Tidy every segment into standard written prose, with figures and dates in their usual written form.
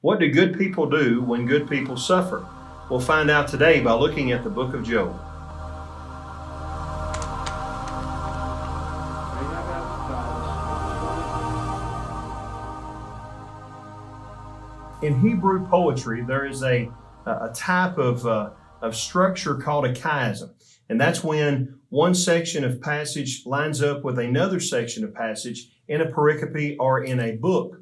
What do good people do when good people suffer? We'll find out today by looking at the book of Job. In Hebrew poetry, there is a type of structure called a chiasm. And that's when one section of passage lines up with another section of passage in a pericope or in a book.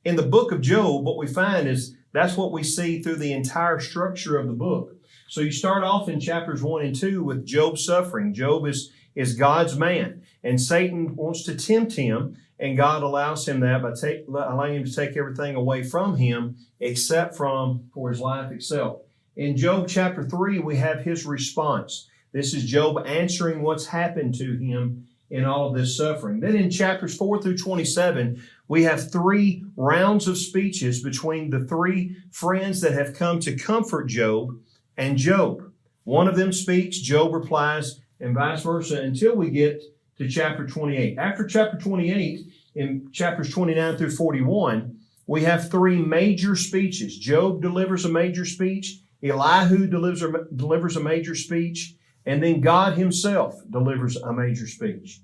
In the book of Job, what we find is that's what we see through the entire structure of the book. So you start off in chapters 1 and 2 with Job suffering. Job is God's man, and Satan wants to tempt him, and God allows him that by allowing him to take everything away from him except for his life itself. In Job chapter 3, we have his response. This is Job answering what's happened to him in all of this suffering. Then in chapters 4 through 27, we have 3 rounds of speeches between the 3 friends that have come to comfort Job and Job. One of them speaks, Job replies, and vice versa until we get to chapter 28. After chapter 28, in chapters 29 through 41, we have 3 major speeches. Job delivers a major speech, Elihu delivers a major speech, and then God himself delivers a major speech.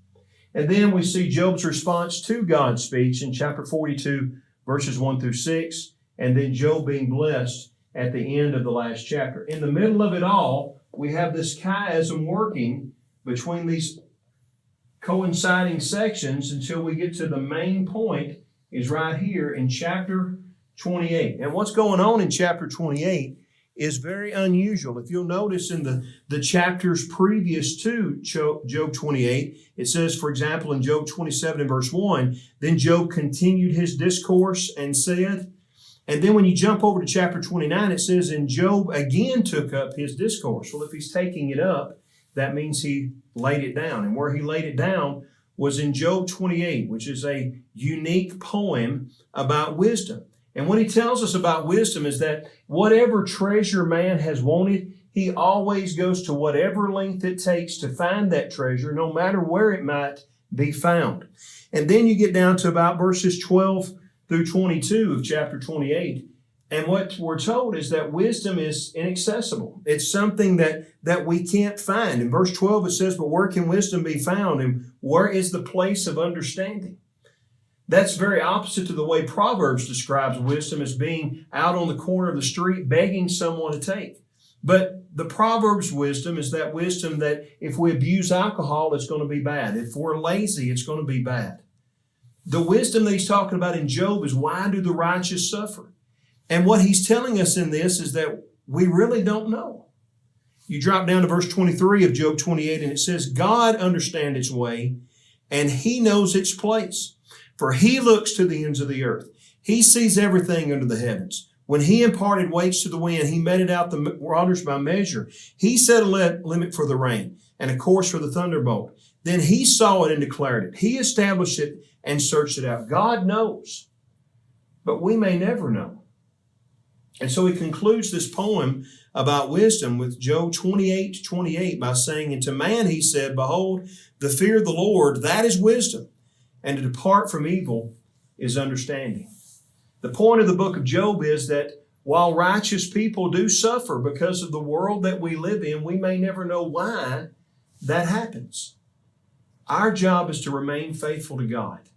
And then we see Job's response to God's speech in chapter 42, verses 1 through 6, and then Job being blessed at the end of the last chapter. In the middle of it all, we have this chiasm working between these coinciding sections until we get to the main point is right here in chapter 28. And what's going on in chapter 28 is very unusual. If you'll notice in the chapters previous to Job 28, it says, for example, in Job 27 and verse 1, then Job continued his discourse and said, and then when you jump over to chapter 29, it says, and Job again took up his discourse. Well, if he's taking it up, that means he laid it down. And where he laid it down was in Job 28, which is a unique poem about wisdom. And what he tells us about wisdom is that whatever treasure man has wanted, he always goes to whatever length it takes to find that treasure, no matter where it might be found. And then you get down to about verses 12 through 22 of chapter 28. And what we're told is that wisdom is inaccessible. It's something that we can't find. In verse 12 it says, but where can wisdom be found? And where is the place of understanding? That's very opposite to the way Proverbs describes wisdom as being out on the corner of the street begging someone to take. But the Proverbs wisdom is that wisdom that if we abuse alcohol, it's going to be bad. If we're lazy, it's going to be bad. The wisdom that he's talking about in Job is why do the righteous suffer? And what he's telling us in this is that we really don't know. You drop down to verse 23 of Job 28 and it says, God understands its way and he knows its place. For he looks to the ends of the earth. He sees everything under the heavens. When he imparted weights to the wind, he meted out the waters by measure. He set a limit for the rain and a course for the thunderbolt. Then he saw it and declared it. He established it and searched it out. God knows, but we may never know. And so he concludes this poem about wisdom with Job 28:28 by saying, and to man he said, behold, the fear of the Lord, that is wisdom. And to depart from evil is understanding. The point of the book of Job is that while righteous people do suffer because of the world that we live in, we may never know why that happens. Our job is to remain faithful to God,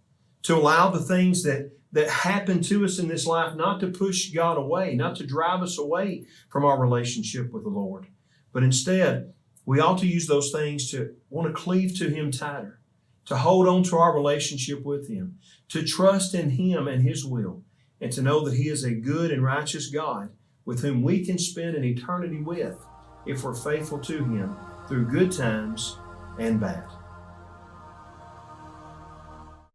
to allow the things that happen to us in this life not to push God away, not to drive us away from our relationship with the Lord, but instead we ought to use those things to want to cleave to Him tighter, to hold on to our relationship with Him, to trust in Him and His will, and to know that He is a good and righteous God with whom we can spend an eternity with if we're faithful to Him through good times and bad.